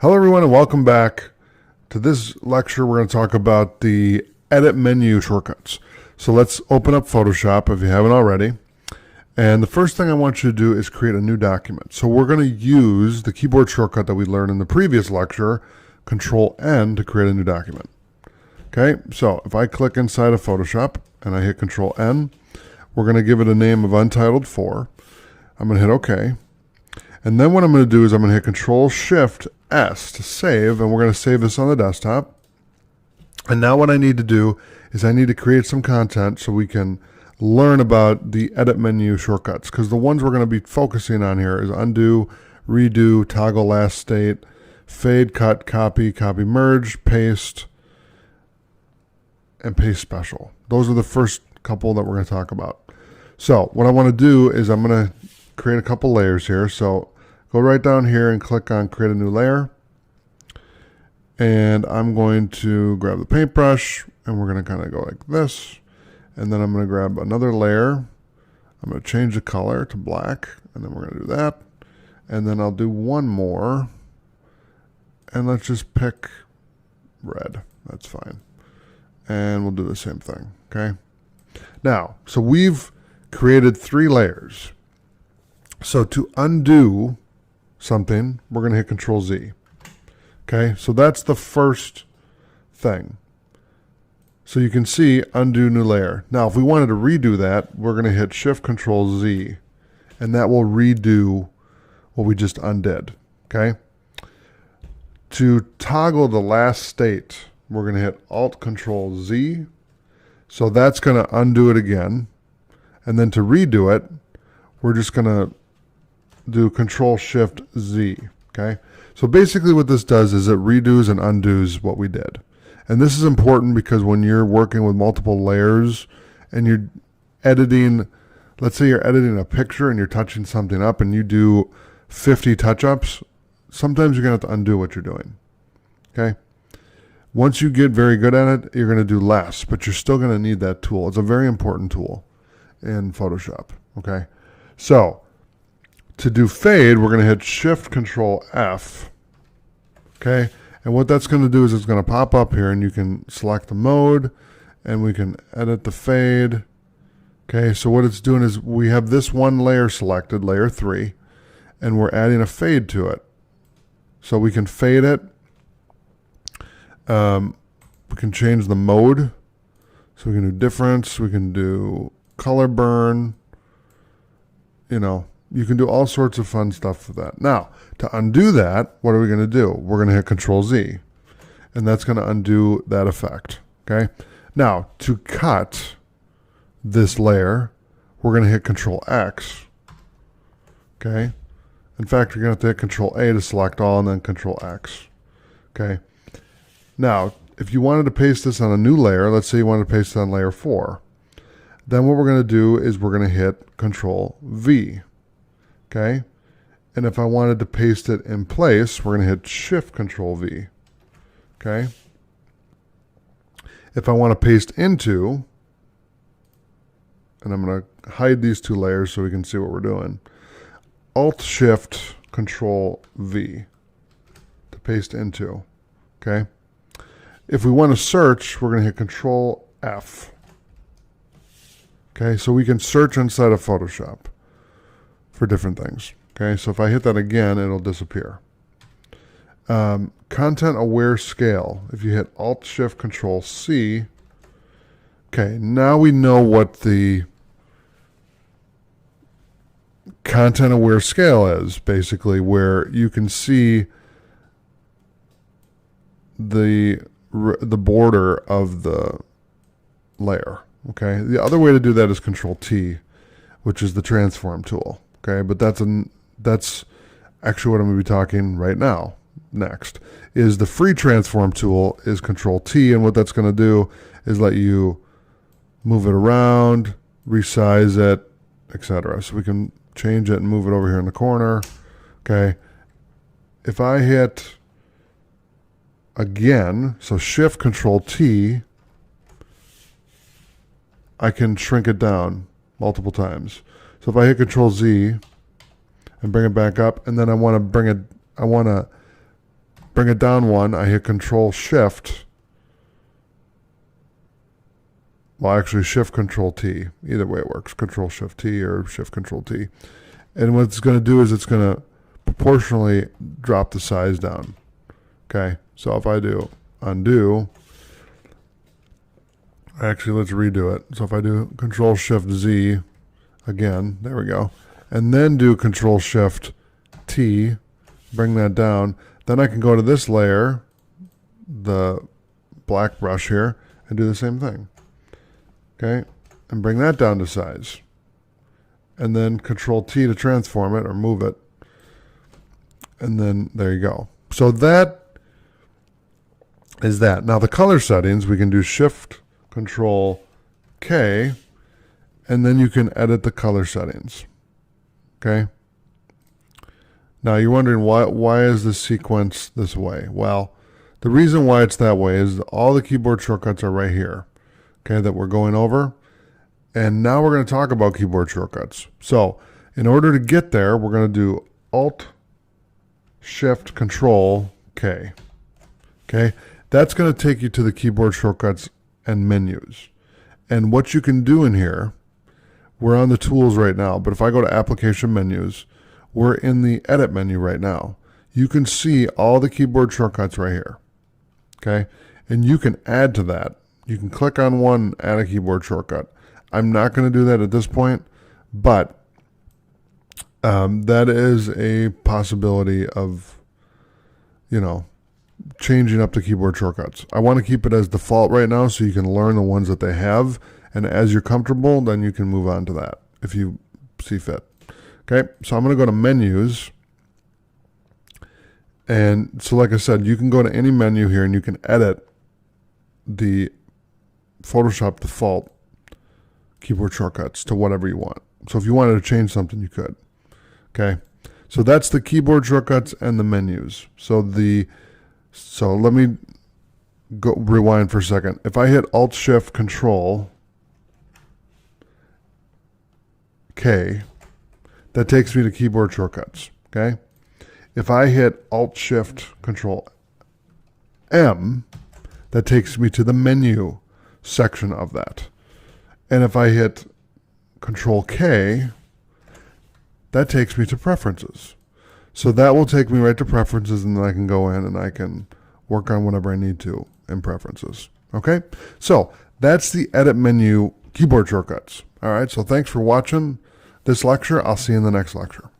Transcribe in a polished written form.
Hello, everyone, and welcome back. To this lecture, we're going to talk about the edit menu shortcuts. So let's open up Photoshop if you haven't already. And the first thing I want you to do is create a new document. So we're going to use the keyboard shortcut that we learned in the previous lecture, Control-N, to create a new document. Okay, so if I click inside of Photoshop and I hit Control-N, we're going to give it a name of Untitled 4. I'm going to hit OK. And then what I'm going to do is I'm going to hit Control-Shift-S to save, and we're going to save this on the desktop. And now what I need to do is I need to create some content so we can learn about the edit menu shortcuts, because the ones we're going to be focusing on here is undo, redo, toggle last state, fade, cut, copy, copy merge, paste, and paste special. Those are the first couple that we're going to talk about. So what I want to do is I'm going to create a couple layers here. So go right down here and click on create a new layer. And I'm going to grab the paintbrush and we're going to kind of go like this. And then I'm going to grab another layer. I'm going to change the color to black, and then we're going to do that. And then I'll do one more. And let's just pick red. That's fine. And we'll do the same thing. Okay. Now, so we've created 3 layers. So to undo something, we're going to hit Control Z. Okay, so that's the first thing. So you can see undo new layer. Now, if we wanted to redo that, we're going to hit Shift Control Z, and that will redo what we just undid. Okay. To toggle the last state, we're going to hit Alt Control Z. So that's going to undo it again. And then to redo it, we're just going to do Control Shift Z. Okay. So basically what this does is it redos and undoes what we did. And this is important because when you're working with multiple layers and you're editing, let's say you're editing a picture and you're touching something up and you do 50 touch-ups, sometimes you're going to have to undo what you're doing. Okay. Once you get very good at it, you're going to do less, but you're still going to need that tool. It's a very important tool in Photoshop. Okay. So to do fade, we're going to hit Shift Control F. Okay. And what that's going to do is it's going to pop up here and you can select the mode and we can edit the fade. Okay. So what it's doing is we have this one layer selected, layer 3, and we're adding a fade to it. So we can fade it. We can change the mode. So we can do difference. We can do color burn. You know, you can do all sorts of fun stuff with that. Now, to undo that, what are we going to do? We're going to hit Control Z, and that's going to undo that effect. Okay. Now, to cut this layer, we're going to hit Control X. Okay. In fact, you're going to have to hit Control A to select all and then Control X. Okay. Now, if you wanted to paste this on a new layer, let's say you wanted to paste it on layer 4, then what we're going to do is we're going to hit Control V. Okay. And if I wanted to paste it in place, we're going to hit Shift Control V. Okay. If I want to paste into, and I'm going to hide these 2 layers so we can see what we're doing, Alt Shift Control V to paste into. Okay. If we want to search, we're going to hit Control F. Okay. So we can search inside of Photoshop for different things. Okay, so if I hit that again, it'll disappear. Content aware scale. If you hit Alt Shift Control C, okay, now we know what the content aware scale is, basically, where you can see the border of the layer. Okay, the other way to do that is Control T, which is the transform tool. Okay, but that's actually what I'm going to be talking right now. Next is the free transform tool is Control T, and what that's going to do is let you move it around, resize it, etc. So we can change it and move it over here in the corner. Okay. If I hit again, so Shift Control T, I can shrink it down multiple times. So if I hit Control Z and bring it back up, and then I want to bring bring it down one, I hit Control Shift. Well, actually Shift Control T. Either way it works. Control Shift T or Shift Control T. And what it's going to do is it's going to proportionally drop the size down. Okay, so if I do undo, actually let's redo it. So if I do Control Shift Z again, there we go, and then do Control Shift T, bring that down, then I can go to this layer, the black brush here, and do the same thing. Okay, and bring that down to size. And then Control T to transform it or move it. And then there you go. So that is that. Now the color settings, we can do Shift Control K, and then you can edit the color settings. Okay. Now you're wondering why is this sequence this way? Well, the reason why it's that way is all the keyboard shortcuts are right here. Okay, that we're going over. And now we're going to talk about keyboard shortcuts. So in order to get there, we're going to do Alt Shift Control K. Okay, that's going to take you to the keyboard shortcuts and menus. And what you can do in here, we're on the tools right now, but if I go to application menus, we're in the edit menu right now. You can see all the keyboard shortcuts right here. Okay, and you can add to that. You can click on one, add a keyboard shortcut. I'm not going to do that at this point, but that is a possibility of, you know, changing up the keyboard shortcuts. I want to keep it as default right now so you can learn the ones that they have, and as you're comfortable, then you can move on to that if you see fit. Okay, so I'm going to go to menus, and so like I said, you can go to any menu here and you can edit the Photoshop default keyboard shortcuts to whatever you want. So if you wanted to change something, you could. Okay, so that's the keyboard shortcuts and the menus. So let me go rewind for a second. If I hit Alt Shift Control K, that takes me to keyboard shortcuts. Okay, if I hit Alt Shift Control M, that takes me to the menu section of that. And if I hit Control K, that takes me to preferences. So that will take me right to preferences, and then I can go in and I can work on whatever I need to in preferences. Okay, so that's the edit menu keyboard shortcuts. All right, so thanks for watching this lecture. I'll see you in the next lecture.